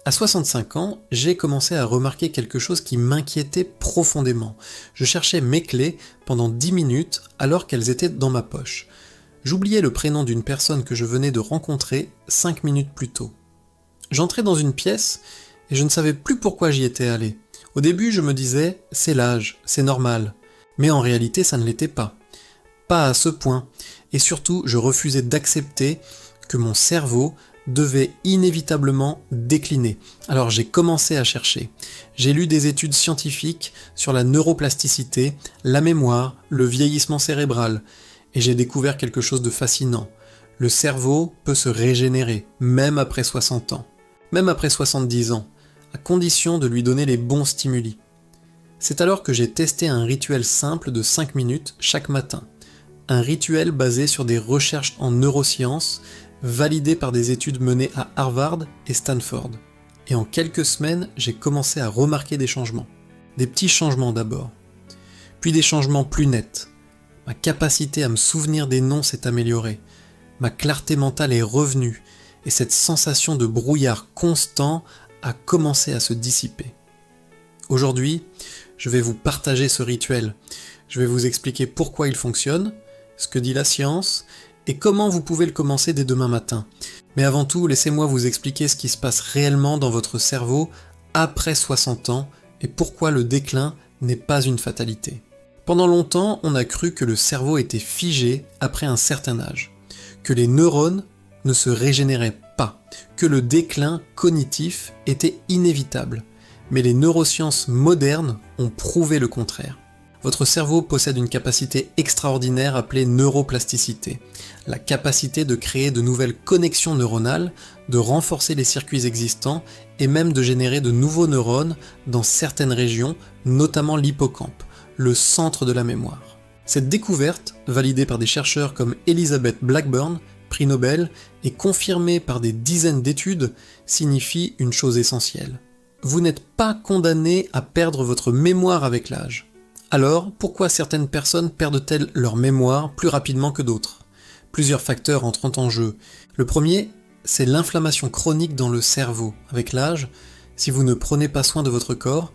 À 65 ans, j'ai commencé à remarquer quelque chose qui m'inquiétait profondément. Je cherchais mes clés pendant 10 minutes alors qu'elles étaient dans ma poche. J'oubliais le prénom d'une personne que je venais de rencontrer 5 minutes plus tôt. J'entrais dans une pièce et je ne savais plus pourquoi j'y étais allé. Au début, je me disais « c'est l'âge, c'est normal ». Mais en réalité, ça ne l'était pas. Pas à ce point. Et surtout, je refusais d'accepter que mon cerveau devait inévitablement décliner. Alors j'ai commencé à chercher. J'ai lu des études scientifiques sur la neuroplasticité, la mémoire, le vieillissement cérébral, et j'ai découvert quelque chose de fascinant. Le cerveau peut se régénérer, même après 60 ans, même après 70 ans, à condition de lui donner les bons stimuli. C'est alors que j'ai testé un rituel simple de 5 minutes chaque matin. Un rituel basé sur des recherches en neurosciences, validé par des études menées à Harvard et Stanford. Et en quelques semaines, j'ai commencé à remarquer des changements. Des petits changements d'abord. Puis des changements plus nets. Ma capacité à me souvenir des noms s'est améliorée. Ma clarté mentale est revenue. Et cette sensation de brouillard constant a commencé à se dissiper. Aujourd'hui, je vais vous partager ce rituel. Je vais vous expliquer pourquoi il fonctionne, ce que dit la science, et comment vous pouvez le commencer dès demain matin. Mais avant tout, laissez-moi vous expliquer ce qui se passe réellement dans votre cerveau après 60 ans et pourquoi le déclin n'est pas une fatalité. Pendant longtemps, on a cru que le cerveau était figé après un certain âge, que les neurones ne se régénéraient pas, que le déclin cognitif était inévitable. Mais les neurosciences modernes ont prouvé le contraire. Votre cerveau possède une capacité extraordinaire appelée neuroplasticité, la capacité de créer de nouvelles connexions neuronales, de renforcer les circuits existants et même de générer de nouveaux neurones dans certaines régions, notamment l'hippocampe, le centre de la mémoire. Cette découverte, validée par des chercheurs comme Elizabeth Blackburn, prix Nobel, et confirmée par des dizaines d'études, signifie une chose essentielle. Vous n'êtes pas condamné à perdre votre mémoire avec l'âge. Alors, pourquoi certaines personnes perdent-elles leur mémoire plus rapidement que d'autres ? Plusieurs facteurs entrent en jeu. Le premier, c'est l'inflammation chronique dans le cerveau. Avec l'âge, si vous ne prenez pas soin de votre corps,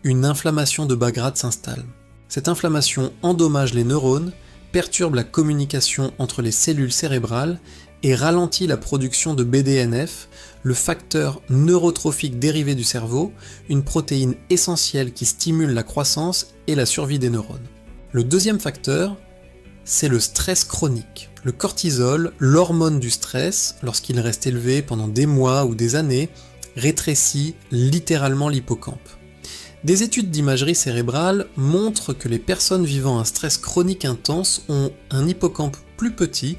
une inflammation de bas grade s'installe. Cette inflammation endommage les neurones, perturbe la communication entre les cellules cérébrales et ralentit la production de BDNF, le facteur neurotrophique dérivé du cerveau, une protéine essentielle qui stimule la croissance et la survie des neurones. Le deuxième facteur, c'est le stress chronique. Le cortisol, l'hormone du stress, lorsqu'il reste élevé pendant des mois ou des années, rétrécit littéralement l'hippocampe. Des études d'imagerie cérébrale montrent que les personnes vivant un stress chronique intense ont un hippocampe plus petit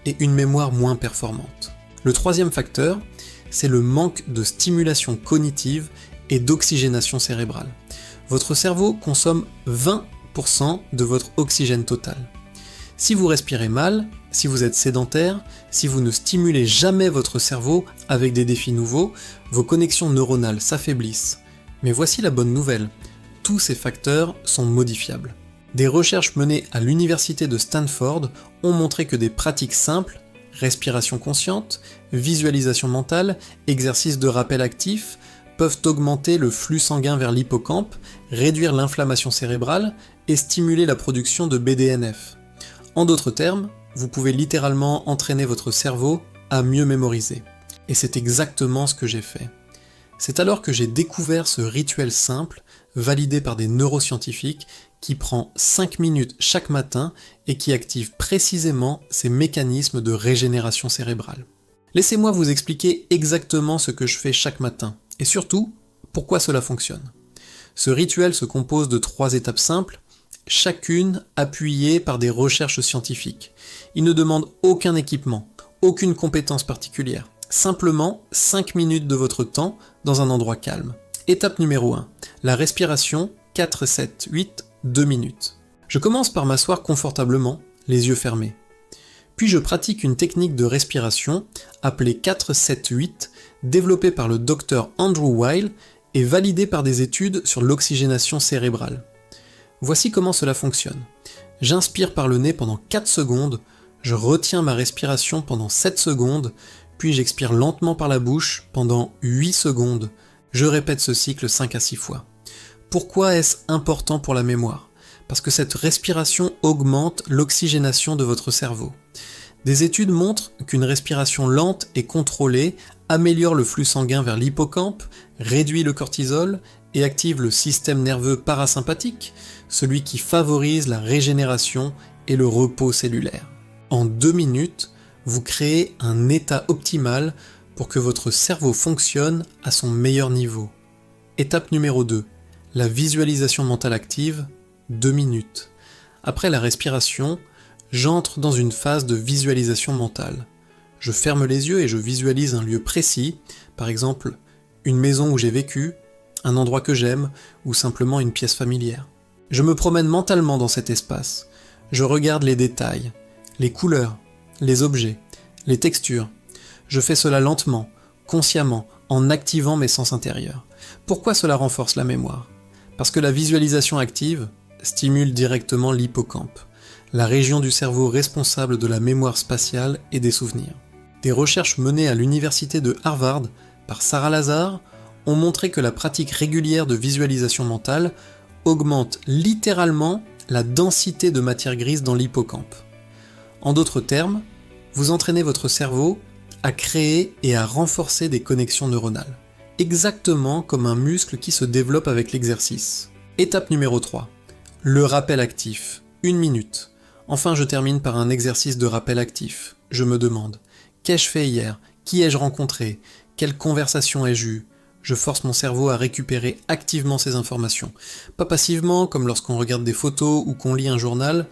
et une mémoire moins performante. Le troisième facteur, c'est le manque de stimulation cognitive et d'oxygénation cérébrale. Votre cerveau consomme 20% de votre oxygène total. Si vous respirez mal, si vous êtes sédentaire, si vous ne stimulez jamais votre cerveau avec des défis nouveaux, vos connexions neuronales s'affaiblissent. Mais voici la bonne nouvelle, tous ces facteurs sont modifiables. Des recherches menées à l'université de Stanford ont montré que des pratiques simples, respiration consciente, visualisation mentale, exercice de rappel actif, peuvent augmenter le flux sanguin vers l'hippocampe, réduire l'inflammation cérébrale et stimuler la production de BDNF. En d'autres termes, vous pouvez littéralement entraîner votre cerveau à mieux mémoriser. Et c'est exactement ce que j'ai fait. C'est alors que j'ai découvert ce rituel simple, validé par des neuroscientifiques, qui prend 5 minutes chaque matin et qui active précisément ces mécanismes de régénération cérébrale. Laissez-moi vous expliquer exactement ce que je fais chaque matin, et surtout, pourquoi cela fonctionne. Ce rituel se compose de 3 étapes simples, chacune appuyée par des recherches scientifiques. Il ne demande aucun équipement, aucune compétence particulière. Simplement 5 minutes de votre temps dans un endroit calme. Étape numéro 1. La respiration, 4, 7, 8, 2 minutes. Je commence par m'asseoir confortablement, les yeux fermés. Puis je pratique une technique de respiration appelée 4-7-8, développée par le docteur Andrew Weil et validée par des études sur l'oxygénation cérébrale. Voici comment cela fonctionne. J'inspire par le nez pendant 4 secondes, je retiens ma respiration pendant 7 secondes, puis j'expire lentement par la bouche pendant 8 secondes. Je répète ce cycle 5 à 6 fois. Pourquoi est-ce important pour la mémoire? Parce que cette respiration augmente l'oxygénation de votre cerveau. Des études montrent qu'une respiration lente et contrôlée améliore le flux sanguin vers l'hippocampe, réduit le cortisol et active le système nerveux parasympathique, celui qui favorise la régénération et le repos cellulaire. En 2 minutes, vous créez un état optimal pour que votre cerveau fonctionne à son meilleur niveau. Étape numéro 2, la visualisation mentale active, 2 minutes. Après la respiration, j'entre dans une phase de visualisation mentale. Je ferme les yeux et je visualise un lieu précis, par exemple une maison où j'ai vécu, un endroit que j'aime ou simplement une pièce familière. Je me promène mentalement dans cet espace. Je regarde les détails, les couleurs, les objets, les textures. Je fais cela lentement, consciemment, en activant mes sens intérieurs. Pourquoi cela renforce la mémoire? Parce que la visualisation active stimule directement l'hippocampe, la région du cerveau responsable de la mémoire spatiale et des souvenirs. Des recherches menées à l'université de Harvard par Sarah Lazar ont montré que la pratique régulière de visualisation mentale augmente littéralement la densité de matière grise dans l'hippocampe. En d'autres termes, vous entraînez votre cerveau à créer et à renforcer des connexions neuronales, exactement comme un muscle qui se développe avec l'exercice. Étape numéro 3. Le rappel actif. 1 minute. Enfin, je termine par un exercice de rappel actif. Je me demande, qu'ai-je fait hier? Qui ai-je rencontré? Quelle conversation ai-je eue? Je force mon cerveau à récupérer activement ces informations. Pas passivement, comme lorsqu'on regarde des photos ou qu'on lit un journal,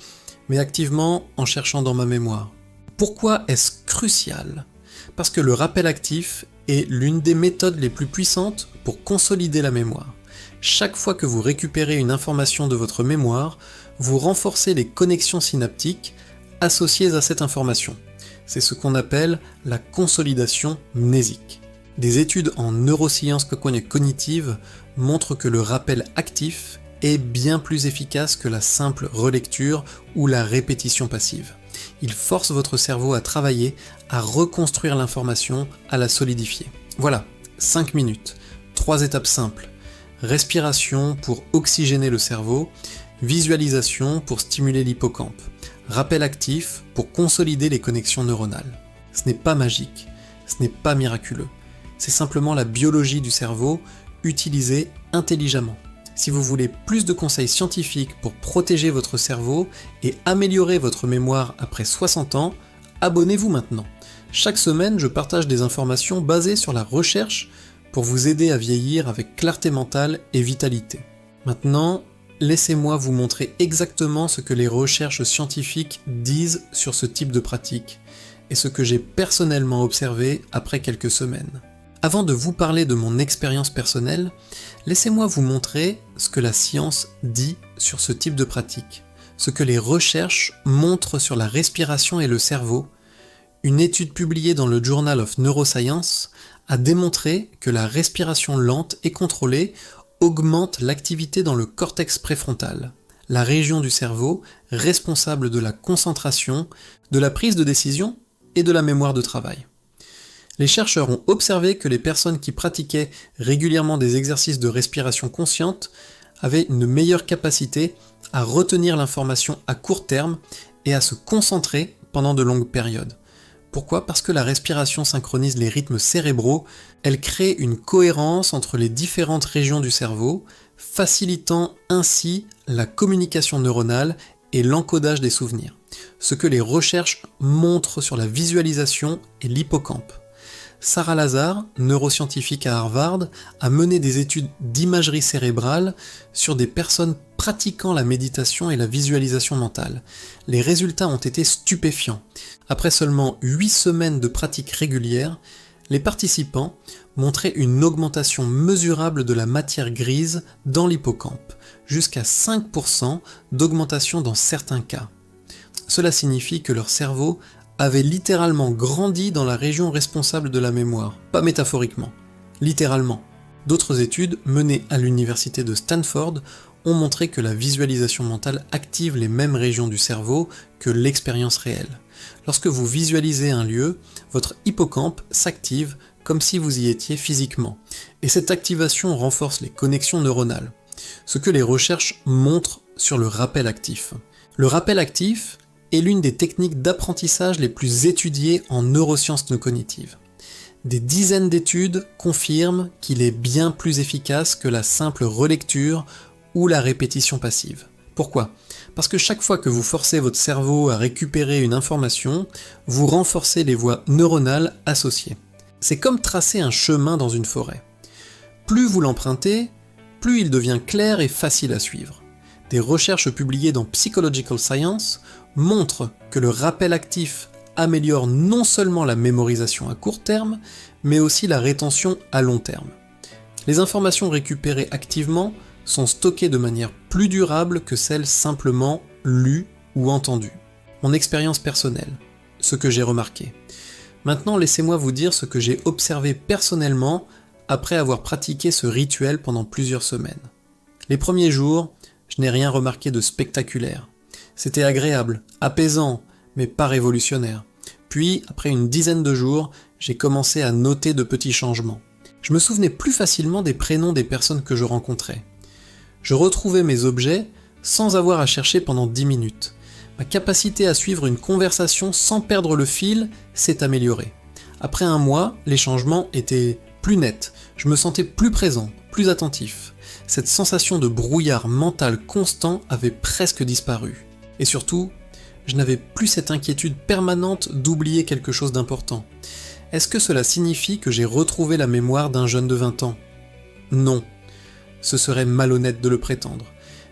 mais activement en cherchant dans ma mémoire. Pourquoi est-ce crucial? Parce que le rappel actif est l'une des méthodes les plus puissantes pour consolider la mémoire. Chaque fois que vous récupérez une information de votre mémoire, vous renforcez les connexions synaptiques associées à cette information. C'est ce qu'on appelle la consolidation mnésique. Des études en neurosciences cognitives montrent que le rappel actif est bien plus efficace que la simple relecture ou la répétition passive. Il force votre cerveau à travailler, à reconstruire l'information, à la solidifier. Voilà, 5 minutes, 3 étapes simples. Respiration pour oxygéner le cerveau, visualisation pour stimuler l'hippocampe, rappel actif pour consolider les connexions neuronales. Ce n'est pas magique, ce n'est pas miraculeux. C'est simplement la biologie du cerveau utilisée intelligemment. Si vous voulez plus de conseils scientifiques pour protéger votre cerveau et améliorer votre mémoire après 60 ans, abonnez-vous maintenant. Chaque semaine, je partage des informations basées sur la recherche pour vous aider à vieillir avec clarté mentale et vitalité. Maintenant, laissez-moi vous montrer exactement ce que les recherches scientifiques disent sur ce type de pratique et ce que j'ai personnellement observé après quelques semaines. Avant de vous parler de mon expérience personnelle, laissez-moi vous montrer ce que la science dit sur ce type de pratique, ce que les recherches montrent sur la respiration et le cerveau. Une étude publiée dans le Journal of Neuroscience a démontré que la respiration lente et contrôlée augmente l'activité dans le cortex préfrontal, la région du cerveau responsable de la concentration, de la prise de décision et de la mémoire de travail. Les chercheurs ont observé que les personnes qui pratiquaient régulièrement des exercices de respiration consciente avaient une meilleure capacité à retenir l'information à court terme et à se concentrer pendant de longues périodes. Pourquoi? Parce que la respiration synchronise les rythmes cérébraux, elle crée une cohérence entre les différentes régions du cerveau, facilitant ainsi la communication neuronale et l'encodage des souvenirs, ce que les recherches montrent sur la visualisation et l'hippocampe. Sarah Lazar, neuroscientifique à Harvard, a mené des études d'imagerie cérébrale sur des personnes pratiquant la méditation et la visualisation mentale. Les résultats ont été stupéfiants. Après seulement 8 semaines de pratique régulière, les participants montraient une augmentation mesurable de la matière grise dans l'hippocampe, jusqu'à 5% d'augmentation dans certains cas. Cela signifie que leur cerveau avait littéralement grandi dans la région responsable de la mémoire, pas métaphoriquement, littéralement. D'autres études, menées à l'université de Stanford, ont montré que la visualisation mentale active les mêmes régions du cerveau que l'expérience réelle. Lorsque vous visualisez un lieu, votre hippocampe s'active comme si vous y étiez physiquement, et cette activation renforce les connexions neuronales, ce que les recherches montrent sur le rappel actif. Le rappel actif est l'une des techniques d'apprentissage les plus étudiées en neurosciences cognitives. Des dizaines d'études confirment qu'il est bien plus efficace que la simple relecture ou la répétition passive. Pourquoi ? Parce que chaque fois que vous forcez votre cerveau à récupérer une information, vous renforcez les voies neuronales associées. C'est comme tracer un chemin dans une forêt. Plus vous l'empruntez, plus il devient clair et facile à suivre. Des recherches publiées dans Psychological Science montrent que le rappel actif améliore non seulement la mémorisation à court terme, mais aussi la rétention à long terme. Les informations récupérées activement sont stockées de manière plus durable que celles simplement lues ou entendues. Mon expérience personnelle, ce que j'ai remarqué. Maintenant, laissez-moi vous dire ce que j'ai observé personnellement après avoir pratiqué ce rituel pendant plusieurs semaines. Les premiers jours, je n'ai rien remarqué de spectaculaire. C'était agréable, apaisant, mais pas révolutionnaire. Puis, après une dizaine de jours, j'ai commencé à noter de petits changements. Je me souvenais plus facilement des prénoms des personnes que je rencontrais. Je retrouvais mes objets sans avoir à chercher pendant 10 minutes. Ma capacité à suivre une conversation sans perdre le fil s'est améliorée. Après un mois, les changements étaient plus nets. Je me sentais plus présent, plus attentif. Cette sensation de brouillard mental constant avait presque disparu. Et surtout, je n'avais plus cette inquiétude permanente d'oublier quelque chose d'important. Est-ce que cela signifie que j'ai retrouvé la mémoire d'un jeune de 20 ans ? Non. Ce serait malhonnête de le prétendre.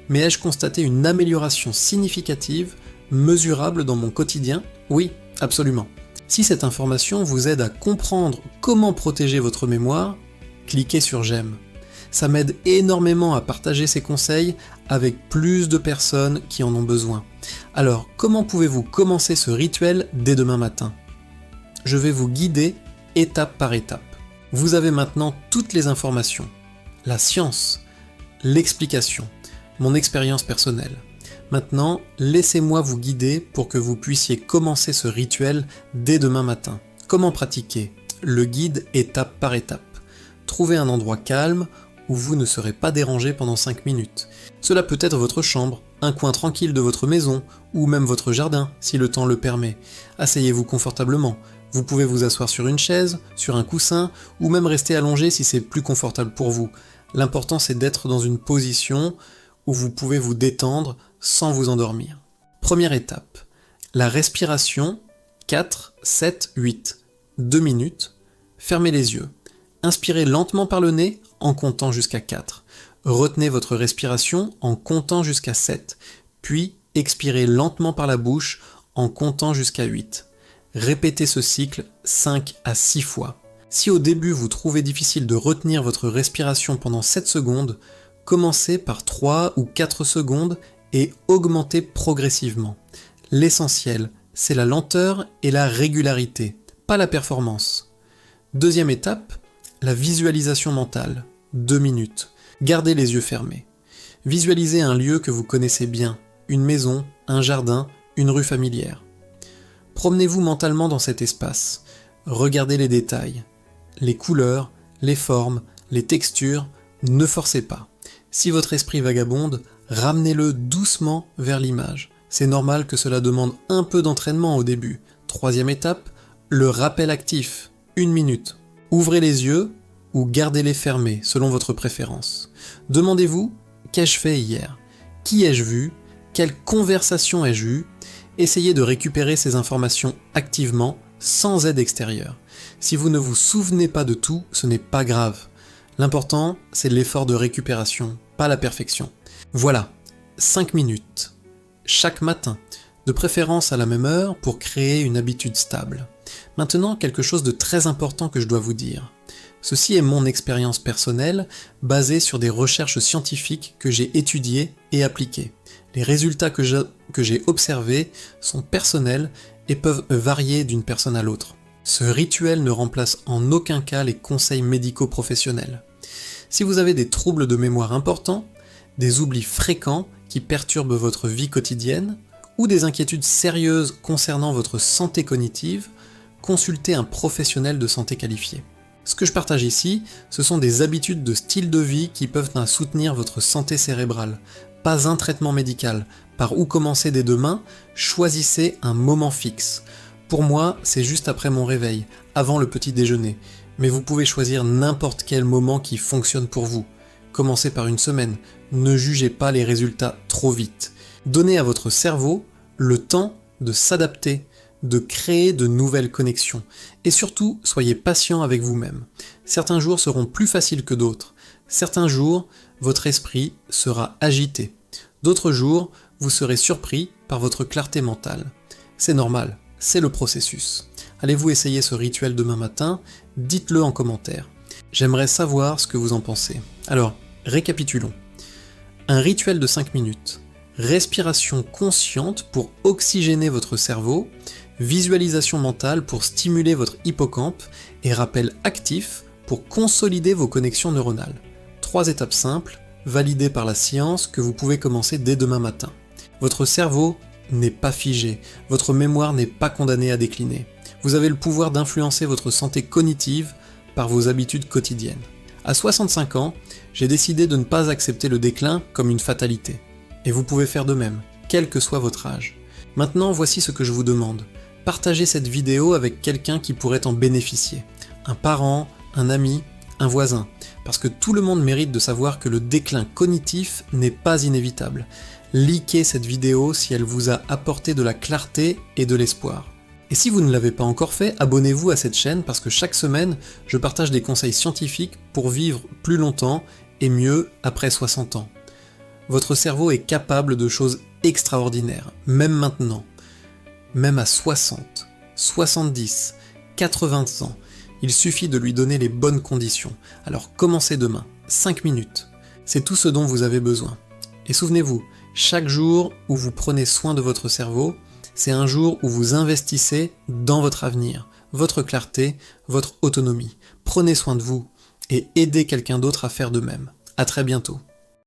Mais ai-je constaté une amélioration significative, mesurable dans mon quotidien ? Oui, absolument. Si cette information vous aide à comprendre comment protéger votre mémoire, cliquez sur j'aime. Ça m'aide énormément à partager ces conseils avec plus de personnes qui en ont besoin. Alors, comment pouvez-vous commencer ce rituel dès demain matin ? Je vais vous guider étape par étape. Vous avez maintenant toutes les informations, la science, l'explication, mon expérience personnelle. Maintenant, laissez-moi vous guider pour que vous puissiez commencer ce rituel dès demain matin. Comment pratiquer ? Le guide étape par étape. Trouvez un endroit calme où vous ne serez pas dérangé pendant 5 minutes. Cela peut être votre chambre, un coin tranquille de votre maison, ou même votre jardin, si le temps le permet. Asseyez-vous confortablement. Vous pouvez vous asseoir sur une chaise, sur un coussin, ou même rester allongé si c'est plus confortable pour vous. L'important c'est d'être dans une position où vous pouvez vous détendre sans vous endormir. Première étape, la respiration, 4, 7, 8, 2 minutes, fermez les yeux. Inspirez lentement par le nez en comptant jusqu'à 4. Retenez votre respiration en comptant jusqu'à 7, puis expirez lentement par la bouche en comptant jusqu'à 8. Répétez ce cycle 5 à 6 fois. Si au début vous trouvez difficile de retenir votre respiration pendant 7 secondes, commencez par 3 ou 4 secondes et augmentez progressivement. L'essentiel, c'est la lenteur et la régularité, pas la performance. Deuxième étape, la visualisation mentale, 2 minutes. Gardez les yeux fermés. Visualisez un lieu que vous connaissez bien, une maison, un jardin, une rue familière. Promenez-vous mentalement dans cet espace. Regardez les détails, les couleurs, les formes, les textures, ne forcez pas. Si votre esprit vagabonde, ramenez-le doucement vers l'image. C'est normal que cela demande un peu d'entraînement au début. Troisième étape, le rappel actif, 1 minute. Ouvrez les yeux ou gardez-les fermés selon votre préférence. Demandez-vous, qu'ai-je fait hier ? Qui ai-je vu ? Quelle conversation ai-je eue ? Essayez de récupérer ces informations activement, sans aide extérieure. Si vous ne vous souvenez pas de tout, ce n'est pas grave. L'important, c'est l'effort de récupération, pas la perfection. Voilà, 5 minutes. Chaque matin, de préférence à la même heure pour créer une habitude stable. Maintenant, quelque chose de très important que je dois vous dire. Ceci est mon expérience personnelle, basée sur des recherches scientifiques que j'ai étudiées et appliquées. Les résultats que j'ai observés sont personnels et peuvent varier d'une personne à l'autre. Ce rituel ne remplace en aucun cas les conseils médicaux professionnels. Si vous avez des troubles de mémoire importants, des oublis fréquents qui perturbent votre vie quotidienne ou des inquiétudes sérieuses concernant votre santé cognitive, consultez un professionnel de santé qualifié. Ce que je partage ici, ce sont des habitudes de style de vie qui peuvent soutenir votre santé cérébrale, pas un traitement médical. Par où commencer dès demain, choisissez un moment fixe. Pour moi, c'est juste après mon réveil, avant le petit déjeuner, mais vous pouvez choisir n'importe quel moment qui fonctionne pour vous. Commencez par une semaine, ne jugez pas les résultats trop vite. Donnez à votre cerveau le temps de s'adapter, de créer de nouvelles connexions. Et surtout, soyez patient avec vous-même. Certains jours seront plus faciles que d'autres. Certains jours, votre esprit sera agité. D'autres jours, vous serez surpris par votre clarté mentale. C'est normal, c'est le processus. Allez-vous essayer ce rituel demain matin? Dites-le en commentaire. J'aimerais savoir ce que vous en pensez. Alors, récapitulons. Un rituel de 5 minutes. Respiration consciente pour oxygéner votre cerveau, visualisation mentale pour stimuler votre hippocampe et rappel actif pour consolider vos connexions neuronales. 3 étapes simples, validées par la science que vous pouvez commencer dès demain matin. Votre cerveau n'est pas figé, votre mémoire n'est pas condamnée à décliner. Vous avez le pouvoir d'influencer votre santé cognitive par vos habitudes quotidiennes. À 65 ans, j'ai décidé de ne pas accepter le déclin comme une fatalité. Et vous pouvez faire de même, quel que soit votre âge. Maintenant, voici ce que je vous demande. Partagez cette vidéo avec quelqu'un qui pourrait en bénéficier. Un parent, un ami, un voisin. Parce que tout le monde mérite de savoir que le déclin cognitif n'est pas inévitable. Likez cette vidéo si elle vous a apporté de la clarté et de l'espoir. Et si vous ne l'avez pas encore fait, abonnez-vous à cette chaîne parce que chaque semaine, je partage des conseils scientifiques pour vivre plus longtemps et mieux après 60 ans. Votre cerveau est capable de choses extraordinaires, même maintenant. Même à 60, 70, 80 ans, il suffit de lui donner les bonnes conditions. Alors commencez demain, 5 minutes. C'est tout ce dont vous avez besoin. Et souvenez-vous, chaque jour où vous prenez soin de votre cerveau, c'est un jour où vous investissez dans votre avenir, votre clarté, votre autonomie. Prenez soin de vous et aidez quelqu'un d'autre à faire de même. À très bientôt.